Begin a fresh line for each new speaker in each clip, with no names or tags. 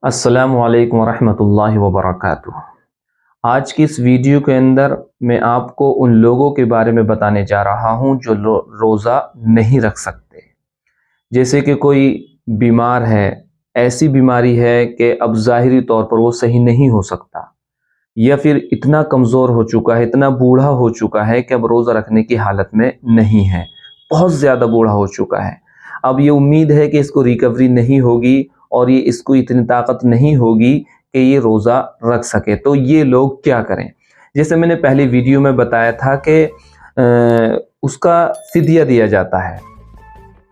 السلام علیکم ورحمۃ اللہ وبرکاتہ۔ آج کی اس ویڈیو کے اندر میں آپ کو ان لوگوں کے بارے میں بتانے جا رہا ہوں جو روزہ نہیں رکھ سکتے۔ جیسے کہ کوئی بیمار ہے، ایسی بیماری ہے کہ اب ظاہری طور پر وہ صحیح نہیں ہو سکتا، یا پھر اتنا کمزور ہو چکا ہے، اتنا بوڑھا ہو چکا ہے کہ اب روزہ رکھنے کی حالت میں نہیں ہے، بہت زیادہ بوڑھا ہو چکا ہے۔ اب یہ امید ہے کہ اس کو ریکوری نہیں ہوگی اور یہ اس کو اتنی طاقت نہیں ہوگی کہ یہ روزہ رکھ سکے، تو یہ لوگ کیا کریں؟ جیسے میں نے پہلی ویڈیو میں بتایا تھا کہ اس کا فدیہ دیا جاتا ہے۔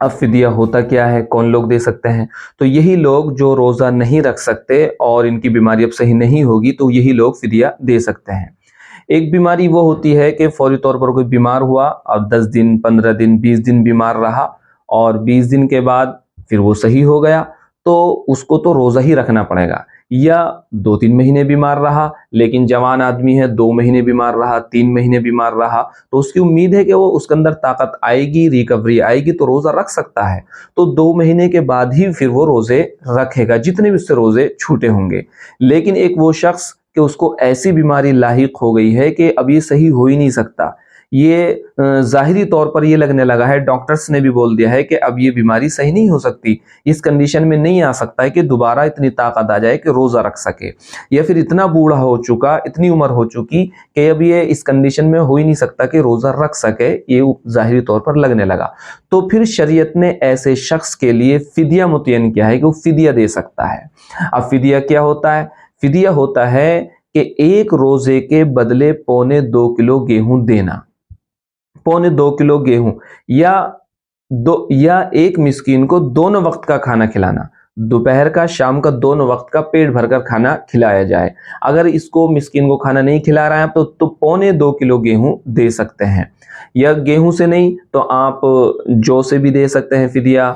اب فدیہ ہوتا کیا ہے، کون لوگ دے سکتے ہیں؟ تو یہی لوگ جو روزہ نہیں رکھ سکتے اور ان کی بیماری اب صحیح نہیں ہوگی، تو یہی لوگ فدیہ دے سکتے ہیں۔ ایک بیماری وہ ہوتی ہے کہ فوری طور پر کوئی بیمار ہوا اور 10 دن 15 دن 20 دن بیمار رہا اور 20 دن کے بعد پھر وہ صحیح ہو گیا، تو اس کو تو روزہ ہی رکھنا پڑے گا۔ یا 2-3 مہینے بیمار رہا، لیکن جوان آدمی ہے، 2 مہینے بیمار رہا، 3 مہینے بیمار رہا، تو اس کی امید ہے کہ وہ اس کے اندر طاقت آئے گی، ریکوری آئے گی تو روزہ رکھ سکتا ہے، تو 2 مہینے کے بعد ہی پھر وہ روزے رکھے گا، جتنے بھی اس سے روزے چھوٹے ہوں گے۔ لیکن ایک وہ شخص کہ اس کو ایسی بیماری لاحق ہو گئی ہے کہ اب یہ صحیح ہو ہی نہیں سکتا، یہ ظاہری طور پر یہ لگنے لگا ہے، ڈاکٹرز نے بھی بول دیا ہے کہ اب یہ بیماری صحیح نہیں ہو سکتی، اس کنڈیشن میں نہیں آ سکتا ہے کہ دوبارہ اتنی طاقت آ جائے کہ روزہ رکھ سکے، یا پھر اتنا بوڑھا ہو چکا، اتنی عمر ہو چکی کہ اب یہ اس کنڈیشن میں ہو ہی نہیں سکتا کہ روزہ رکھ سکے، یہ ظاہری طور پر لگنے لگا۔ تو پھر شریعت نے ایسے شخص کے لیے فدیہ متعین کیا ہے کہ وہ فدیہ دے سکتا ہے۔ اب فدیہ کیا ہوتا ہے؟ فدیہ ہوتا ہے کہ ایک روزے کے بدلے 2.25 کلو گیہوں دینا، 2.25 کلو گیہوں، یا ایک مسکین کو دونوں وقت کا کھانا کھلانا، دوپہر کا شام کا دونوں وقت کا پیٹ بھر کر کھانا کھلایا جائے۔ اگر اس کو مسکین کو کھانا نہیں کھلا رہا ہے تو 2.25 کلو گیہوں دے سکتے ہیں۔ یا گیہوں سے نہیں تو آپ جو سے بھی دے سکتے ہیں فدیہ،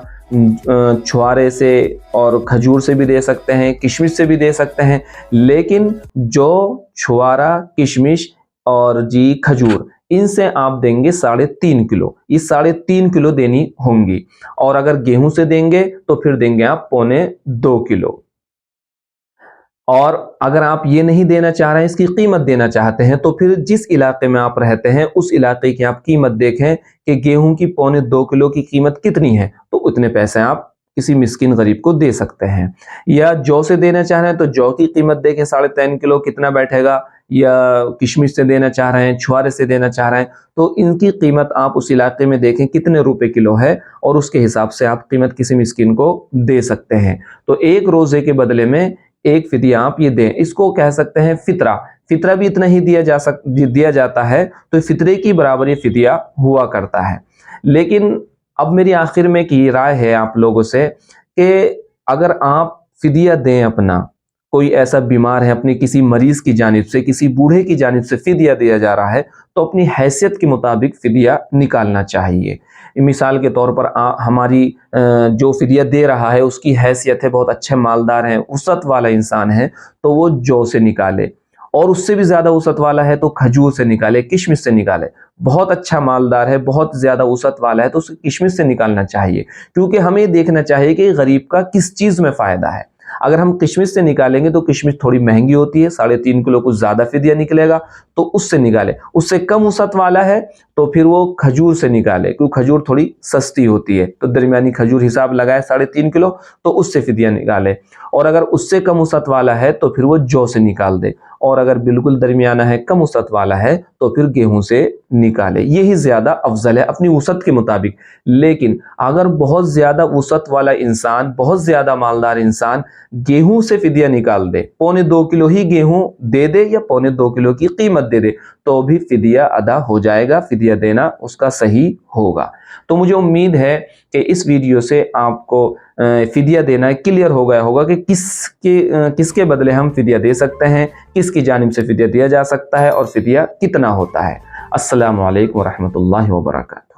چھوارے سے اور کھجور سے بھی دے سکتے ہیں، کشمش سے بھی دے سکتے ہیں، لیکن جو چھوارا، کشمش اور کھجور، ان سے آپ دیں گے 3.5 کلو، یہ 3.5 کلو دینی ہوں گی۔ اور اگر گیہوں سے دیں گے تو پھر دیں گے آپ 2.25 کلو۔ اور اگر آپ یہ نہیں دینا چاہ رہے ہیں، اس کی قیمت دینا چاہتے ہیں، تو پھر جس علاقے میں آپ رہتے ہیں اس علاقے کی آپ قیمت دیکھیں کہ گیہوں کی 2.25 کلو کی قیمت کتنی ہے، تو اتنے پیسے آپ کسی مسکین غریب کو دے سکتے ہیں۔ یا جو سے دینا چاہ رہے ہیں تو جو کی قیمت دیکھیں 3.5 کلو کتنا بیٹھے گا، یا کشمش سے دینا چاہ رہے ہیں، چھوارے سے دینا چاہ رہے ہیں، تو ان کی قیمت آپ اس علاقے میں دیکھیں کتنے روپے کلو ہے، اور اس کے حساب سے آپ قیمت کسی مسکین کو دے سکتے ہیں۔ تو ایک روزے کے بدلے میں ایک فدیہ آپ یہ دیں، اس کو کہہ سکتے ہیں فطرہ۔ فطرہ بھی اتنا ہی دیا جاتا ہے، تو فطرے کی برابر یہ فدیہ ہوا کرتا ہے۔ لیکن اب میری آخر میں کی رائے ہے آپ لوگوں سے کہ اگر آپ فدیہ دیں، اپنا کوئی ایسا بیمار ہے، اپنی کسی مریض کی جانب سے، کسی بوڑھے کی جانب سے فدیہ دیا جا رہا ہے، تو اپنی حیثیت کے مطابق فدیہ نکالنا چاہیے۔ مثال کے طور پر ہماری جو فدیہ دے رہا ہے اس کی حیثیت ہے، بہت اچھے مالدار ہیں، وسعت والا انسان ہے، تو وہ جو سے نکالے، اور اس سے بھی زیادہ وسعت والا ہے تو کھجور سے نکالے، کشمش سے نکالے۔ بہت اچھا مالدار ہے، بہت زیادہ وسعت والا ہے تو اسے کشمش سے نکالنا چاہیے، کیونکہ ہمیں دیکھنا چاہیے کہ غریب کا کس چیز میں فائدہ ہے۔ اگر ہم کشمش سے نکالیں گے تو کشمش تھوڑی مہنگی ہوتی ہے، 3.5 کلو کو زیادہ فدیہ نکلے گا، تو اس سے نکالے۔ اس سے کم وسعت والا ہے تو پھر وہ کھجور سے نکالے، کیونکہ کھجور تھوڑی سستی ہوتی ہے، تو درمیانی کھجور حساب لگائے 3.5 کلو، تو اس سے فدیہ نکالے۔ اور اگر اس سے کم وسعت والا ہے تو پھر وہ جو سے نکال دے، اور اگر بالکل درمیانہ ہے، کم وسعت والا ہے، تو پھر گیہوں سے نکالے۔ یہی زیادہ افضل ہے اپنی وسعت کے مطابق۔ لیکن اگر بہت زیادہ وسعت والا انسان، بہت زیادہ مالدار انسان گیہوں سے فدیہ نکال دے، 2.25 کلو ہی گیہوں دے دے یا 2.25 کلو کی قیمت دے دے، تو بھی فدیہ ادا ہو جائے گا، فدیہ دینا اس کا صحیح ہوگا۔ تو مجھے امید ہے کہ اس ویڈیو سے آپ کو فدیہ دینا کلیئر ہو گیا ہوگا کہ کس کے بدلے ہم فدیہ دے سکتے ہیں، کس کی جانب سے فدیہ دیا جا سکتا ہے، اور فدیہ کتنا ہوتا ہے۔ السلام علیکم ورحمۃ اللہ وبرکاتہ۔